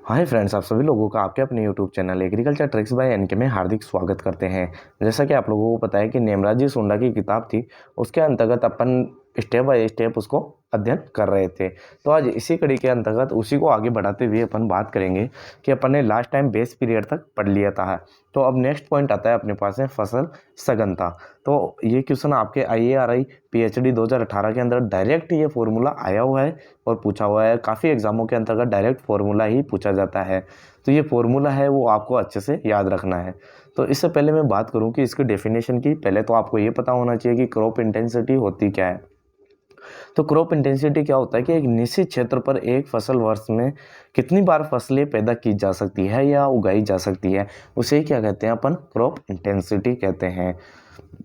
Hi friends, आप सभी लोगों का आपके अपने YouTube channel agriculture tricks by NK में हार्दिक स्वागत करते हैं। जैसा कि आप लोगों को पता है कि नेमराज जी सुंडा की किताब थी, उसके अंतर्गत अपन स्टेप बाय स्टेप उसको अध्ययन कर रहे थे। तो आज इसी कड़ी के अंतर्गत उसी को आगे बढ़ाते हुए अपन बात करेंगे कि अपन ने लास्ट टाइम बेस पीरियड तक पढ़ लिया था। तो अब नेक्स्ट पॉइंट आता है अपने पास है फसल सघनता। तो ये क्वेश्चन आपके IARI PhD 2018 के अंदर डायरेक्ट ये फॉर्मूला आया हुआ है और पूछा हुआ है। काफ़ी एग्जामों के अंतर्गत डायरेक्ट फार्मूला ही पूछा जाता है। तो ये फार्मूला है वो आपको अच्छे से याद रखना है। तो इससे पहले मैं बात करूं कि इसकी डेफिनेशन की, पहले तो आपको ये पता होना चाहिए कि क्रॉप इंटेंसिटी होती क्या है। तो क्रॉप इंटेंसिटी क्या होता है कि एक निश्चित क्षेत्र पर एक फसल वर्ष में कितनी बार फसलें पैदा की जा सकती है या उगाई जा सकती है, उसे ही क्या कहते हैं अपन, क्रॉप इंटेंसिटी कहते हैं।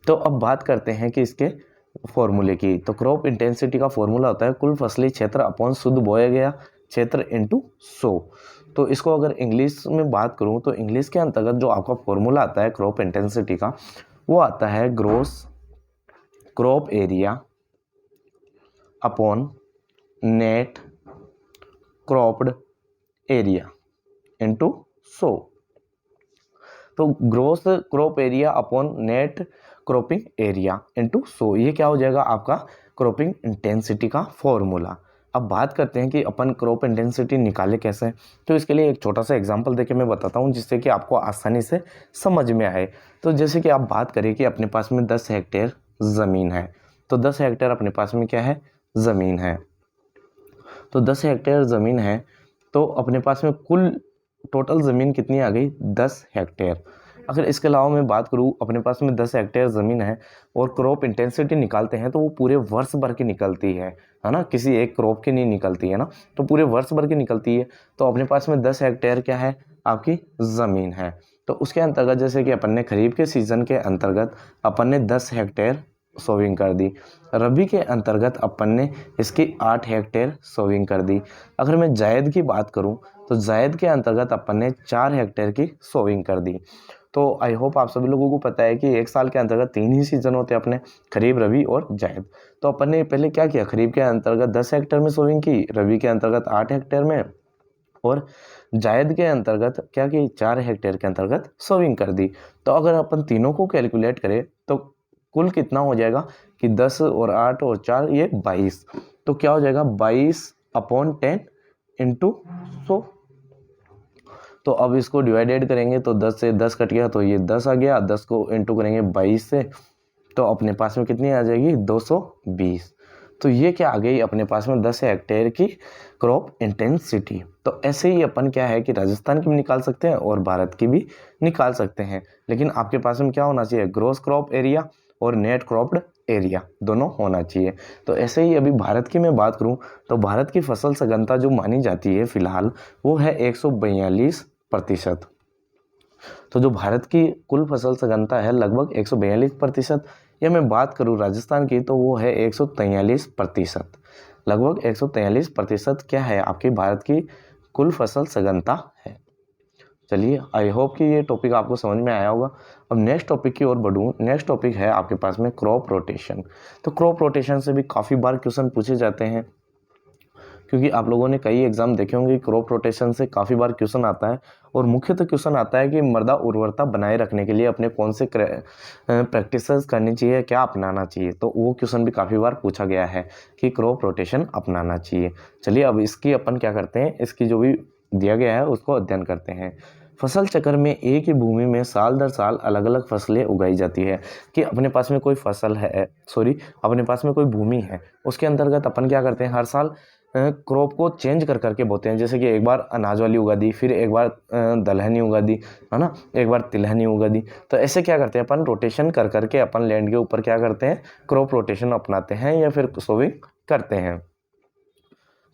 तो अब बात करते हैं कि इसके फॉर्मूले की। तो क्रॉप इंटेंसिटी का फॉर्मूला होता है कुल फसली क्षेत्र अपॉन शुद्ध बोया गया क्षेत्र इंटू 100। तो इसको अगर इंग्लिश में बात करूं तो इंग्लिश के अंतर्गत जो आपका फॉर्मूला आता है क्रॉप इंटेंसिटी का, वो आता है gross crop area upon net cropped area into 100। तो gross crop area upon net cropping area into 100, ये क्या हो जाएगा आपका क्रॉपिंग इंटेंसिटी का फॉर्मूला। अब बात करते हैं कि अपन क्रॉप इंटेंसिटी निकाले कैसे। तो इसके लिए एक छोटा सा एग्जांपल देके मैं बताता हूँ जिससे कि आपको आसानी से समझ में आए। तो जैसे कि आप बात करें कि अपने पास में 10 हेक्टेयर ज़मीन है। तो 10 हेक्टेयर अपने पास में क्या है, ज़मीन है। तो 10 हेक्टेयर ज़मीन है तो अपने पास में कुल टोटल ज़मीन कितनी आ गई, 10 हेक्टेयर। अगर इसके अलावा मैं बात करूँ, अपने पास में 10 हेक्टेयर ज़मीन है और क्रॉप इंटेंसिटी निकालते हैं तो वो पूरे वर्ष भर की निकलती है ना, किसी एक क्रॉप की नहीं निकलती है ना, तो पूरे वर्ष भर की निकलती है। तो अपने पास में 10 हेक्टेयर क्या है, आपकी ज़मीन है। तो उसके अंतर्गत जैसे कि अपन ने खरीफ के सीज़न के अंतर्गत अपन ने 10 हेक्टेयर सोविंग कर दी, रबी के अंतर्गत अपन ने इसकी 8 हेक्टेयर सोविंग कर दी। अगर मैं जायद की बात करूं तो जायद के अंतर्गत अपन ने 4 हेक्टेयर की सोविंग कर दी। तो आई होप आप सभी लोगों को पता है कि एक साल के अंतर्गत 3 ही सीजन होते हैं अपने, खरीफ, रबी और जायद। तो अपन ने पहले क्या किया, खरीफ के अंतर्गत 10 हेक्टेयर में सोविंग की, रबी के अंतर्गत 8 हेक्टेयर में और जायद के अंतर्गत क्या की, 4 हेक्टेयर के अंतर्गत सोविंग कर दी। तो अगर अपन तीनों को कैलकुलेट करें तो कुल कितना हो जाएगा कि 10 और 8 और 4 ये 22। तो क्या हो जाएगा 22/10 इंटू 100। तो अब इसको डिवाइडेड करेंगे तो 10 से 10 कट गया तो ये 10 आ गया, 10 को इंटू करेंगे 22 से तो अपने पास में कितनी आ जाएगी, 220। तो ये क्या आ गई अपने पास में 10 हेक्टेयर की क्रॉप इंटेंसिटी। तो ऐसे ही अपन क्या है कि राजस्थान की भी निकाल सकते हैं और भारत की भी निकाल सकते हैं, लेकिन आपके पास में क्या होना चाहिए, ग्रोस क्रॉप एरिया और नेट क्रॉप्ड एरिया दोनों होना चाहिए। तो ऐसे ही अभी भारत की मैं बात करूं तो भारत की फसल सघनता जो मानी जाती है फिलहाल वो है 142%। तो जो भारत की कुल फसल सघनता है लगभग 142%, या मैं बात करूं राजस्थान की तो वो है 143%। लगभग 143% क्या है आपकी भारत की कुल फसल सघनता है। चलिए, आई होप कि ये टॉपिक आपको समझ में आया होगा। अब नेक्स्ट टॉपिक की ओर बढ़ूँ। नेक्स्ट टॉपिक है आपके पास में क्रॉप रोटेशन। तो क्रॉप रोटेशन से भी काफ़ी बार क्वेश्चन पूछे जाते हैं, क्योंकि आप लोगों ने कई एग्जाम देखे होंगे, क्रॉप रोटेशन से काफ़ी बार क्वेश्चन आता है। और मुख्यतः क्वेश्चन आता है कि मृदा उर्वरता बनाए रखने के लिए अपने कौन से प्रैक्टिसेस करनी चाहिए, क्या अपनाना चाहिए। तो वो क्वेश्चन भी काफ़ी बार पूछा गया है कि क्रॉप रोटेशन अपनाना चाहिए। चलिए अब इसकी अपन क्या करते हैं, इसकी जो भी दिया गया है उसको अध्ययन करते हैं। फसल चक्र में एक ही भूमि में साल दर साल अलग अलग फसलें उगाई जाती है। कि अपने पास में कोई फसल है, अपने पास में कोई भूमि है, उसके अंतर्गत अपन क्या करते हैं, हर साल क्रॉप को चेंज कर करके बोते हैं। जैसे कि एक बार अनाज वाली उगा दी, फिर एक बार दलहनी उगा दी, है ना, एक बार तिलहनी उगा दी। तो ऐसे क्या करते हैं अपन, रोटेशन कर करके अपन लैंड के ऊपर क्या करते हैं, क्रॉप रोटेशन अपनाते हैं या फिर सोविंग करते हैं।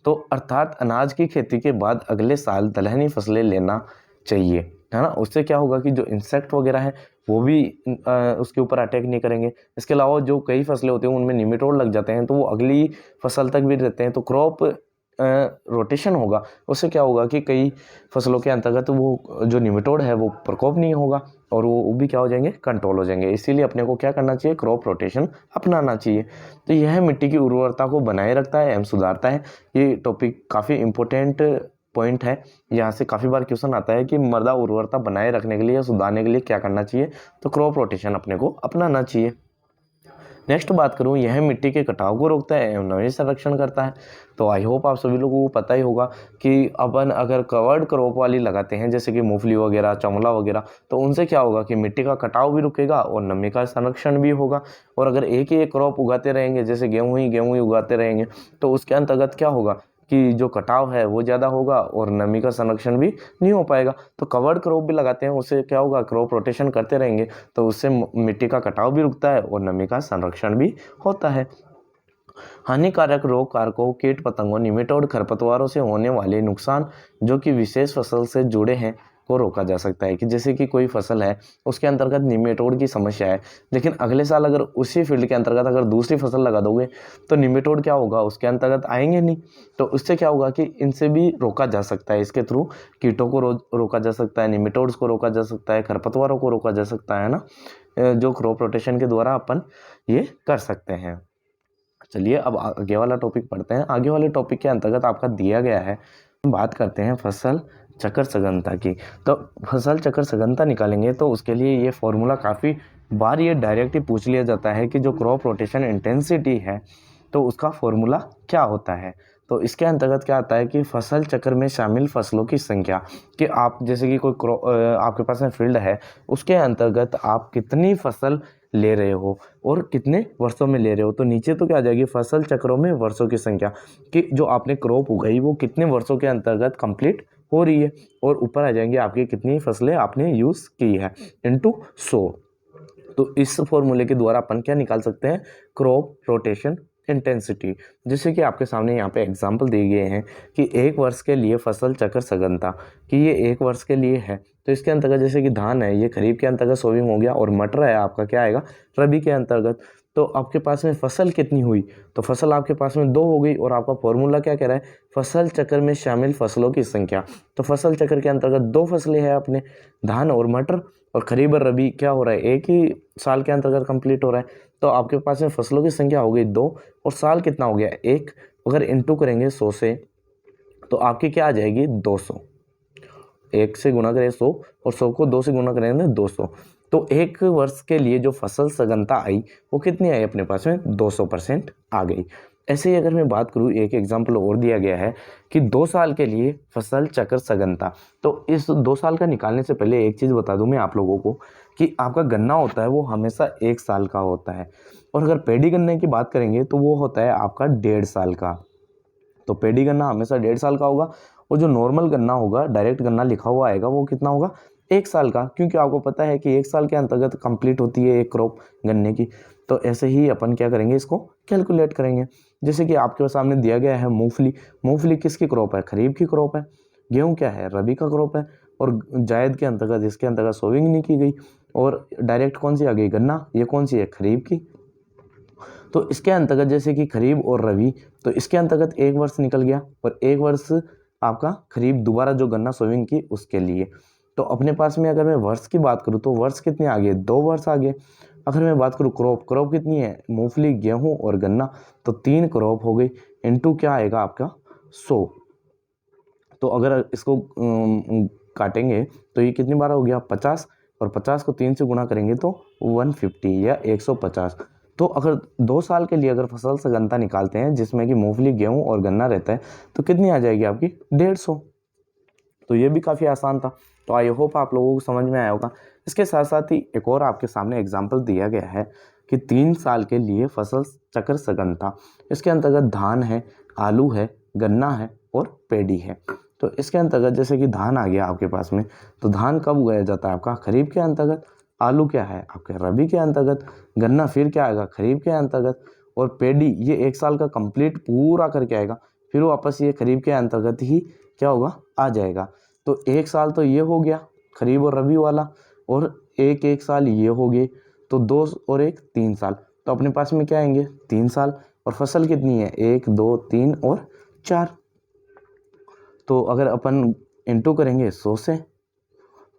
तो अर्थात अनाज की खेती के बाद अगले साल दलहनी फसलें लेना चाहिए, है ना। उससे क्या होगा कि जो इंसेक्ट वगैरह है वो भी उसके ऊपर अटैक नहीं करेंगे। इसके अलावा जो कई फसलें होती हैं उनमें निमेटोड लग जाते हैं तो वो अगली फसल तक भी रहते हैं। तो क्रॉप रोटेशन होगा, उससे क्या होगा कि कई फसलों के अंतर्गत वो जो निमेटोड है वो प्रकोप नहीं होगा और वो भी क्या हो जाएंगे, कंट्रोल हो जाएंगे। इसीलिए अपने को क्या करना चाहिए, क्रॉप रोटेशन अपनाना चाहिए। तो यह मिट्टी की उर्वरता को बनाए रखता है एवं सुधारता है। ये टॉपिक काफ़ी इम्पोर्टेंट पॉइंट है, यहाँ से काफ़ी बार क्वेश्चन आता है कि मृदा उर्वरता बनाए रखने के लिए या सुधारने के लिए क्या करना चाहिए, तो क्रॉप रोटेशन अपने को अपनाना चाहिए। नेक्स्ट बात करूँ, यह मिट्टी के कटाव को रोकता है एवं नमी संरक्षण करता है। तो आई होप आप सभी लोगों को पता ही होगा कि अपन अगर कवर्ड क्रॉप वाली लगाते हैं जैसे कि मूंगफली वगैरह, चमला वगैरह, तो उनसे क्या होगा कि मिट्टी का कटाव भी रुकेगा और नमी का संरक्षण भी होगा। और अगर एक ही एक क्रॉप उगाते रहेंगे, जैसे गेहूँ ही उगाते रहेंगे, तो उसके अंतर्गत क्या होगा कि जो कटाव है वो ज़्यादा होगा और नमी का संरक्षण भी नहीं हो पाएगा। तो कवर्ड क्रॉप भी लगाते हैं, उससे क्या होगा, क्रॉप रोटेशन करते रहेंगे तो उससे मिट्टी का कटाव भी रुकता है और नमी का संरक्षण भी होता है। हानिकारक रोग कारकों, कीट पतंगों, निमेटोड, खरपतवारों से होने वाले नुकसान जो कि विशेष फसल से जुड़े हैं को रोका जा सकता है। कि जैसे कि कोई फसल है उसके अंतर्गत निमेटोड की समस्या है, लेकिन अगले साल अगर उसी फील्ड के अंतर्गत अगर दूसरी फसल लगा दोगे तो निमेटोड क्या होगा, उसके अंतर्गत आएंगे नहीं। तो उससे क्या होगा कि इनसे भी रोका जा सकता है, इसके थ्रू कीटों को रोका जा सकता है, निमेटोड्स को रोका जा सकता है, खरपतवारों को रोका जा सकता है ना, जो क्रॉप रोटेशन के द्वारा अपन ये कर सकते हैं। चलिए अब आगे वाला टॉपिक पढ़ते हैं। आगे वाले टॉपिक के अंतर्गत आपका दिया गया है, हम बात करते हैं फसल चक्र सघनता की। तो फसल चक्र सघनता निकालेंगे तो उसके लिए ये फॉर्मूला काफ़ी बार ये डायरेक्ट ही पूछ लिया जाता है कि जो क्रॉप रोटेशन इंटेंसिटी है तो उसका फॉर्मूला क्या होता है। तो इसके अंतर्गत क्या आता है कि फसल चक्र में शामिल फसलों की संख्या, कि आप जैसे कि कोई आपके पास में फील्ड है, उसके अंतर्गत आप कितनी फसल ले रहे हो और कितने वर्षों में ले रहे हो। तो नीचे तो क्या आ जाएगी, फसल चक्रों में वर्षों की संख्या, कि जो आपने क्रॉप उगाई वो कितने वर्षों के अंतर्गत कंप्लीट हो रही है, और ऊपर आ जाएंगे आपकी कितनी फसलें आपने यूज़ की है इनटू 100। तो इस फॉर्मूले के द्वारा अपन क्या निकाल सकते हैं, क्रॉप रोटेशन इंटेंसिटी। जैसे कि आपके सामने यहाँ पे एग्जाम्पल दिए गए हैं कि एक वर्ष के लिए फसल चक्र सघनता, कि ये एक वर्ष के लिए है। तो इसके अंतर्गत जैसे कि धान है ये खरीफ के अंतर्गत सोविंग हो गया, और मटर है आपका क्या आएगा, रबी के अंतर्गत। तो आपके पास में फसल कितनी हुई, तो फसल आपके पास में 2 हो गई, और आपका फॉर्मूला क्या कह रहा है, फसल चक्र में शामिल फसलों की संख्या। तो फसल चक्र के अंतर्गत 2 फसलें हैं अपने, धान और मटर, और खरीफ और रबी क्या हो रहा है, एक ही साल के अंतर्गत कंप्लीट हो रहा है। तो आपके पास में फसलों की संख्या हो गई 2, और साल कितना हो गया 1। अगर इंटू करेंगे 100 से तो आपकी क्या आ जाएगी 200। 1 से गुना करें 100 और 100 को 2 से गुना करेंगे 200। तो एक वर्ष के लिए जो फसल सघनता आई वो कितनी आई अपने पास में, 200% आ गई। ऐसे ही अगर मैं बात करूँ, एक एग्जाम्पल और दिया गया है कि 2 साल के लिए फसल चक्र सघनता। तो इस 2 साल का निकालने से पहले एक चीज़ बता दूं मैं आप लोगों को कि आपका गन्ना होता है वो हमेशा 1 साल का होता है, और अगर पेडी गन्ने की बात करेंगे तो वो होता है आपका 1.5 साल का। तो पेडी गन्ना हमेशा 1.5 साल का होगा, और जो नॉर्मल गन्ना होगा, डायरेक्ट गन्ना लिखा हुआ आएगा, वो कितना होगा, 1 साल का, क्योंकि आपको पता है कि 1 साल के अंतर्गत कंप्लीट होती है एक क्रॉप गन्ने की। तो ऐसे ही अपन क्या करेंगे, इसको कैलकुलेट करेंगे। जैसे कि आपके सामने दिया गया है मूंगफली। मूंगफली किसकी क्रॉप है, खरीफ की क्रॉप है। गेहूँ क्या है, रबी का क्रॉप है। और जायद के अंतर्गत, इसके अंतर्गत सोविंग नहीं की गई, और डायरेक्ट कौन सी आ गई, गन्ना, ये कौन सी है, खरीफ की। तो इसके अंतर्गत जैसे कि खरीफ और रबी, तो इसके अंतर्गत 1 वर्ष निकल गया, और 1 वर्ष आपका खरीफ दोबारा जो गन्ना सोविंग की उसके लिए। तो अपने पास में अगर मैं वर्ष की बात करूँ तो वर्ष कितने आ गए, 2 वर्ष आ गए। अगर मैं बात करूँ क्रॉप, क्रॉप कितनी है, मूंगफली, गेहूं और गन्ना, तो 3 क्रॉप हो गई, इनटू क्या आएगा आपका 100। तो अगर इसको काटेंगे तो ये कितनी बार हो गया, 50, और 50 को 3 से गुणा करेंगे तो 150 या 150। तो अगर 2 साल के लिए अगर फसल सघनता निकालते हैं जिसमें कि मूंगफली, गेहूं और गन्ना रहता है, तो कितनी आ जाएगी आपकी, 150। तो ये भी काफ़ी आसान था। तो आई होप आप लोगों को समझ में आया होगा। इसके साथ साथ ही एक और आपके सामने एग्जाम्पल दिया गया है कि 3 साल के लिए फसल चक्र सघनता। इसके अंतर्गत धान है, आलू है, गन्ना है और पेडी है। तो इसके अंतर्गत जैसे कि धान आ गया आपके पास में, तो धान कब उगाया जाता है आपका, खरीफ के अंतर्गत। आलू क्या है आपके, रबी के अंतर्गत। गन्ना फिर क्या आएगा, खरीफ के अंतर्गत। और पेडी ये 1 साल का कंप्लीट पूरा करके आएगा, फिर वापस ये खरीफ के अंतर्गत ही क्या होगा, आ जाएगा। तो 1 साल तो ये हो गया खरीफ और रबी वाला, और एक साल ये हो गए, तो 2 और 1 3 साल। तो अपने पास में क्या आएंगे, 3 साल। और फसल कितनी है, 1 2 3 और 4। तो अगर अपन इंटू करेंगे 100 से,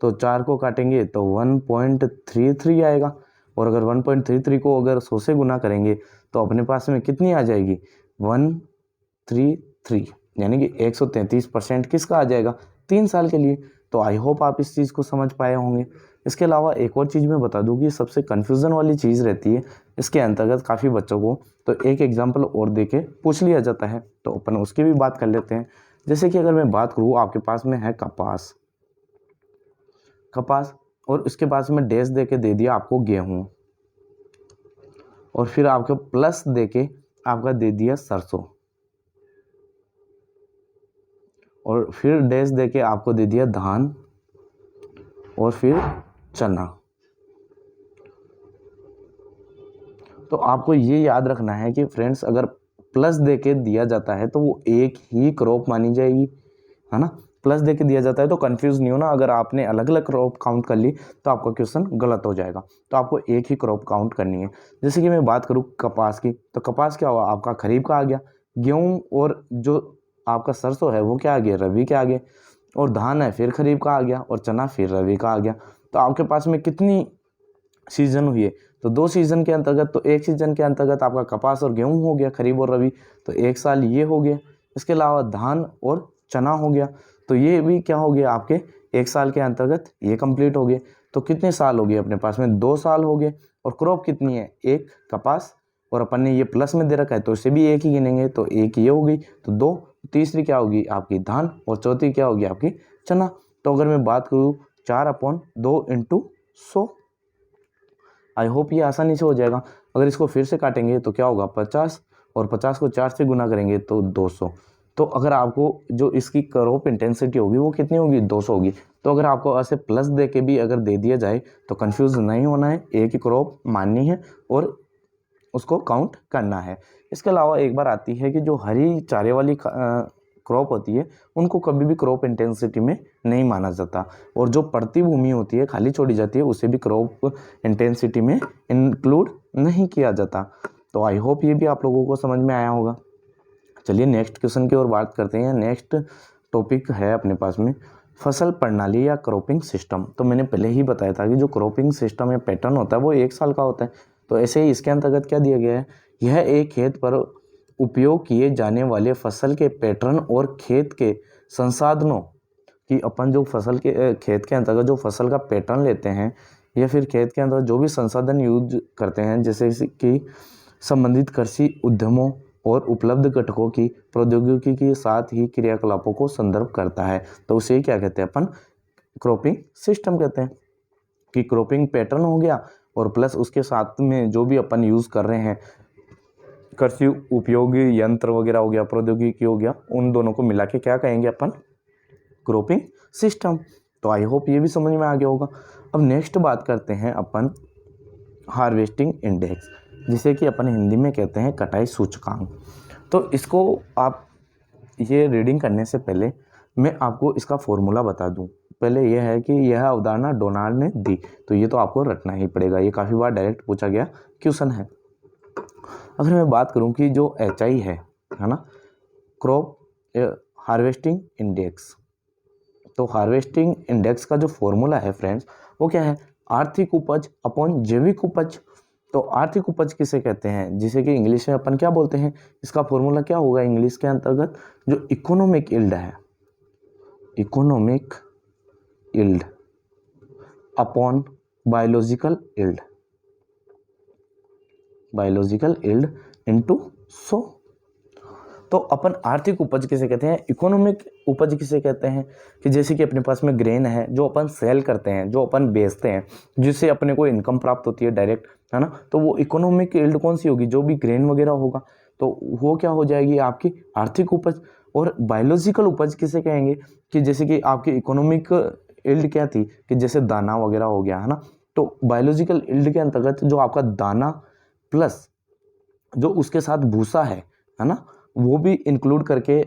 तो 4 को काटेंगे तो 1.33 आएगा, और अगर 1.33 को अगर 100 से गुना करेंगे तो अपने पास में कितनी आ जाएगी, 133। यानी कि 133% किसका आ जाएगा 3 साल के लिए। तो आई होप आप इस चीज़ को समझ पाए होंगे। इसके अलावा एक और चीज़ मैं बता दूं कि सबसे कन्फ्यूज़न वाली चीज़ रहती है इसके अंतर्गत काफ़ी बच्चों को, तो एक एग्जाम्पल और देके पूछ लिया जाता है, तो अपन उसकी भी बात कर लेते हैं। जैसे कि अगर मैं बात करूँ, आपके पास में है कपास, और उसके पास में डैश दे के दे दिया आपको गेहूँ, और फिर आपको प्लस दे के आपका दे दिया सरसों, और फिर डैश दे के आपको दे दिया धान, और फिर चना। तो आपको ये याद रखना है कि फ्रेंड्स, अगर प्लस दे के दिया जाता है तो वो एक ही क्रॉप मानी जाएगी, है ना। प्लस दे के दिया जाता है तो कंफ्यूज नहीं होना, अगर आपने अलग अलग क्रॉप काउंट कर ली तो आपका क्वेश्चन गलत हो जाएगा। तो आपको एक ही क्रॉप काउंट करनी है। जैसे कि मैं बात करूँ कपास की, तो कपास क्या हुआ, आपका खरीफ का आ गया। गेहूँ और जो आपका सरसों है वो क्या आ गया, रबी के आ गए। और धान है फिर खरीफ का आ गया, और चना फिर रबी का आ गया। तो आपके पास में कितनी सीजन हुई है, तो 2 सीजन के अंतर्गत। तो एक सीजन के अंतर्गत आपका कपास और गेहूं हो गया, खरीफ और रबी, तो एक साल ये हो गया। इसके अलावा धान और चना हो गया, तो ये भी क्या हो गया आपके एक साल के अंतर्गत ये कंप्लीट हो गए। तो कितने साल हो गए अपने पास में, 2 साल हो गए। और क्रॉप कितनी है, एक कपास, और अपन ने ये प्लस में दे रखा है तो इसे भी एक ही गिनेंगे, तो एक ये हो गई, तो 2। तीसरी क्या होगी आपकी धान, और चौथी क्या होगी आपकी चना। तो अगर मैं बात करूँ 4/2 × 100, आई होप ये आसानी से हो जाएगा। अगर इसको फिर से काटेंगे तो क्या होगा 50, और 50 को 4 से गुना करेंगे तो 200। तो अगर आपको जो इसकी क्रॉप इंटेंसिटी होगी वो कितनी होगी, 200 होगी। तो अगर आपको ऐसे प्लस दे के भी अगर दे दिया जाए तो कंफ्यूज नहीं होना है, एक ही क्रॉप माननी है और उसको काउंट करना है। इसके अलावा एक बार आती है कि जो हरी चारे वाली क्रॉप होती है उनको कभी भी क्रॉप इंटेंसिटी में नहीं माना जाता, और जो पड़ती भूमि होती है खाली छोड़ी जाती है उसे भी क्रॉप इंटेंसिटी में इंक्लूड नहीं किया जाता। तो आई होप ये भी आप लोगों को समझ में आया होगा। चलिए नेक्स्ट क्वेश्चन की ओर बात करते हैं। नेक्स्ट टॉपिक है अपने पास में फसल प्रणाली या क्रॉपिंग सिस्टम। तो मैंने पहले ही बताया था कि जो क्रॉपिंग सिस्टम या पैटर्न होता है वो 1 साल का होता है। तो ऐसे ही इसके अंतर्गत क्या दिया गया है, यह एक खेत पर उपयोग किए जाने वाले फसल के पैटर्न और खेत के संसाधनों कि अपन जो फसल के खेत के अंतर्गत जो फसल का पैटर्न लेते हैं, या फिर खेत के अंदर जो भी संसाधन यूज करते हैं, जैसे कि संबंधित कृषि उद्यमों और उपलब्ध घटकों की प्रौद्योगिकी के साथ ही क्रियाकलापों को संदर्भ करता है। तो उसे क्या कहते हैं अपन, क्रॉपिंग सिस्टम कहते हैं। कि क्रॉपिंग पैटर्न हो गया और प्लस उसके साथ में जो भी अपन यूज कर रहे हैं कृषि उपयोगी यंत्र वगैरह हो गया, प्रौद्योगिकी हो गया, उन दोनों को मिला के क्या कहेंगे अपन, क्रॉपिंग सिस्टम। तो आई होप ये भी समझ में आ गया होगा। अब नेक्स्ट बात करते हैं अपन हार्वेस्टिंग इंडेक्स, जिसे कि अपन हिंदी में कहते हैं कटाई सूचकांक। तो इसको आप ये रीडिंग करने से पहले मैं आपको इसका फॉर्मूला बता दूं। पहले यह है कि यह अवधारणा डोनाल्ड ने दी, तो ये तो आपको रटना ही पड़ेगा, ये काफ़ी बार डायरेक्ट पूछा गया क्वेश्चन है। अगर मैं बात करूं कि जो HI है ना, क्रॉप हार्वेस्टिंग इंडेक्स, तो हार्वेस्टिंग इंडेक्स का जो फॉर्मूला है फ्रेंड्स वो क्या है, आर्थिक उपज अपॉन जैविक उपज। तो आर्थिक उपज किसे कहते हैं, जिसे कि इंग्लिश में अपन क्या बोलते हैं, इसका फॉर्मूला क्या होगा इंग्लिश के अंतर्गत, जो इकोनॉमिक यील्ड है, economic yield upon biological yield, biological yield into 100। तो अपन आर्थिक उपज किसे कहते हैं, इकोनॉमिक उपज किसे कहते हैं, कि जैसे कि अपने पास में ग्रेन है जो अपन सेल करते हैं, जो अपन बेचते हैं, जिससे अपने को इनकम प्राप्त होती है डायरेक्ट, है ना। तो वो इकोनॉमिक यील्ड कौन सी होगी, जो भी ग्रेन वगैरह होगा, तो वो क्या हो जाएगी आपकी आर्थिक उपज। और बायोलॉजिकल उपज किसे कहेंगे, कि जैसे कि आपकी इकोनॉमिक यील्ड क्या थी, कि जैसे दाना वगैरह हो गया, है ना। तो बायोलॉजिकल यील्ड के अंतर्गत जो आपका दाना प्लस जो उसके साथ भूसा है ना, वो भी इंक्लूड करके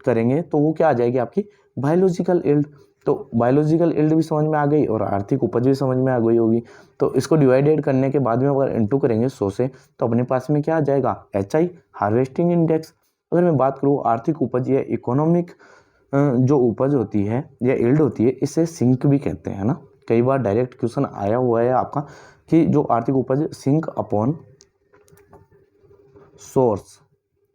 करेंगे तो वो क्या आ जाएगी आपकी बायोलॉजिकल यील्ड। तो बायोलॉजिकल यील्ड भी समझ में आ गई और आर्थिक उपज भी समझ में आ गई होगी। तो इसको डिवाइडेड करने के बाद में अगर इंटू करेंगे 100 से, तो अपने पास में क्या आ जाएगा, HI हार्वेस्टिंग इंडेक्स। अगर मैं बात करूँ आर्थिक उपज या इकोनॉमिक जो उपज होती है या यील्ड होती है, इसे सिंक भी कहते हैं ना। कई बार डायरेक्ट क्वेश्चन आया हुआ है आपका कि जो आर्थिक उपज सिंक अपॉन सोर्स,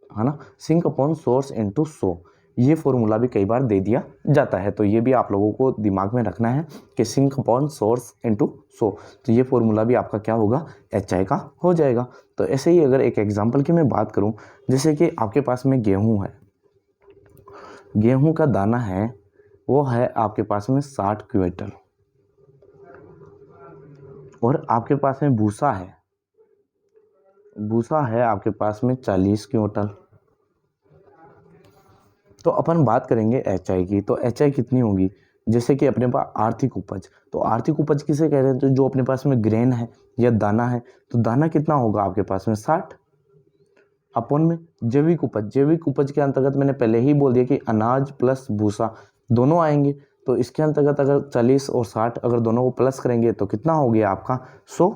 है ना, सिंक अपॉन सोर्स इनटू 100, ये फॉर्मूला भी कई बार दे दिया जाता है, तो ये भी आप लोगों को दिमाग में रखना है कि sink upon source into so, तो ये फॉर्मूला भी आपका क्या होगा, HI का हो जाएगा। तो ऐसे ही अगर एक एग्जांपल की मैं बात करूं, जैसे कि आपके पास में गेहूं है, गेहूं का दाना है वो है आपके पास में 60 क्विंटल, और आपके पास में भूसा है, भूसा है आपके पास में 40 क्विंटल। तो अपन बात करेंगे HI की, तो HI कितनी होगी, जैसे कि अपने पास आर्थिक उपज, तो आर्थिक उपज किसे कह रहे हैं, तो जो अपने पास में ग्रेन है या दाना है, तो दाना कितना होगा आपके पास में 60 अपन में जैविक उपज, जैविक उपज के अंतर्गत मैंने पहले ही बोल दिया कि अनाज प्लस भूसा दोनों आएंगे, तो इसके अंतर्गत अगर 40 और 60 अगर दोनों को प्लस करेंगे तो कितना हो गया आपका 100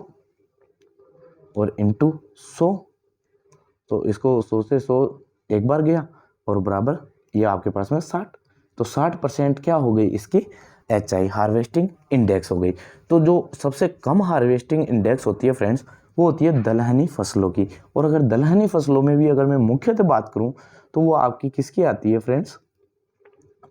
और इंटू 100, तो इसको 100 से 100 एक बार गया और बराबर ये आपके पास में 60, तो 60% क्या हो गई इसकी HI हार्वेस्टिंग इंडेक्स हो गई। तो जो सबसे कम हार्वेस्टिंग इंडेक्स होती है फ्रेंड्स, वो होती है दलहनी फसलों की, और अगर दलहनी फसलों में भी अगर मैं मुख्यतः बात करूं तो वो आपकी किसकी आती है फ्रेंड्स,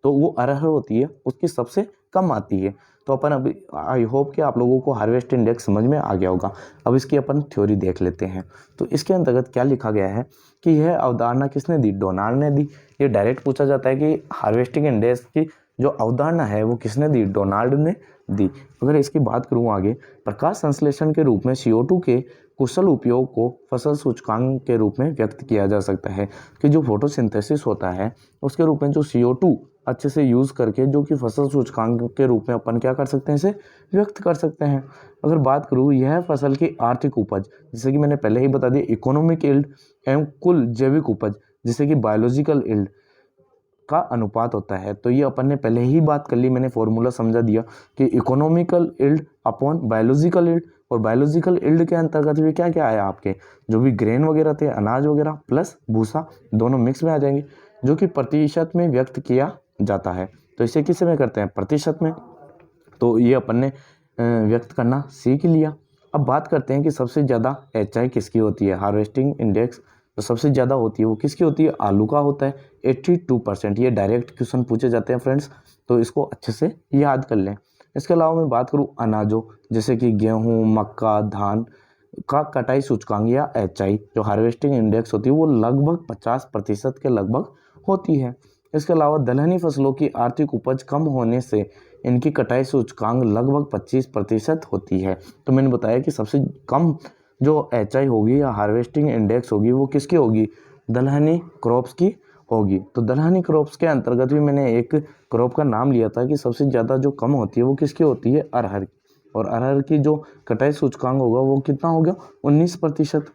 तो वो अरहर होती है, उसकी सबसे कम आती है। तो अपन अभी आई होप कि आप लोगों को हार्वेस्ट इंडेक्स समझ में आ गया होगा। अब इसकी अपन थ्योरी देख लेते हैं। तो इसके अंतर्गत क्या लिखा गया है कि यह अवधारणा किसने दी, डोनाल्ड ने दी। ये डायरेक्ट पूछा जाता है कि हार्वेस्टिंग इंडेक्स की जो अवधारणा है वो किसने दी, डोनाल्ड ने दी। अगर इसकी बात करूँ आगे, प्रकाश संश्लेषण के रूप में CO2 के कुशल उपयोग को फसल सूचकांक के रूप में व्यक्त किया जा सकता है कि जो फोटोसिंथेसिस होता है उसके रूप में जो CO2 अच्छे से यूज़ करके जो कि फसल सूचकांक के रूप में अपन क्या कर सकते हैं, इसे व्यक्त कर सकते हैं। अगर बात करूँ यह फसल की आर्थिक उपज, जैसे कि मैंने पहले ही बता दिया इकोनॉमिक यील्ड एवं कुल जैविक उपज जैसे कि बायोलॉजिकल यील्ड का अनुपात होता है। तो ये अपन ने पहले ही बात कर ली, मैंने फॉर्मूला समझा दिया कि economical yield upon biological yield, और बायोलॉजिकल यील्ड के अंतर्गत भी क्या क्या आया आपके जो भी ग्रेन वगैरह थे, अनाज वगैरह प्लस भूसा दोनों मिक्स में आ जाएंगे, जो कि प्रतिशत में व्यक्त किया जाता है। तो इसे किस में करते हैं, प्रतिशत में। तो ये अपन ने व्यक्त करना सीख लिया। अब बात करते हैं कि सबसे ज़्यादा HI किसकी होती है, हार्वेस्टिंग इंडेक्स तो सबसे ज़्यादा होती है वो किसकी होती है, आलू का होता है 82%। ये डायरेक्ट क्वेश्चन पूछे जाते हैं फ्रेंड्स, तो इसको अच्छे से याद कर लें। इसके अलावा मैं बात करूँ अनाजों जैसे कि गेहूँ, मक्का, धान का कटाई सूचकांक या HI जो हार्वेस्टिंग इंडेक्स होती है वो लगभग 50% के लगभग होती है। इसके अलावा दलहनी फसलों की आर्थिक उपज कम होने से इनकी कटाई सूचकांक लगभग 25% होती है। तो मैंने बताया कि सबसे कम जो HI होगी या हार्वेस्टिंग इंडेक्स होगी वो किसकी होगी, दलहनी क्रॉप्स की होगी। तो दलहनी क्रॉप्स के अंतर्गत भी मैंने एक क्रॉप का नाम लिया था कि सबसे ज़्यादा जो कम होती है वो किसकी होती है, अरहर की। और अरहर की जो कटाई सूचकांक होगा वो कितना होगा, 19%।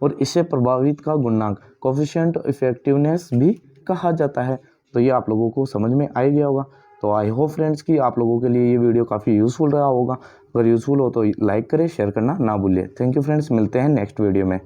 और इससे प्रभावित का गुणांक कोफिशिएंट इफेक्टिवनेस भी कहा जाता है। तो ये आप लोगों को समझ में आ गया होगा। तो आई होप फ्रेंड्स कि आप लोगों के लिए ये वीडियो काफ़ी यूज़फुल रहा होगा। अगर यूज़फुल हो तो लाइक करें, शेयर करना ना भूलिए। थैंक यू फ्रेंड्स, मिलते हैं नेक्स्ट वीडियो में।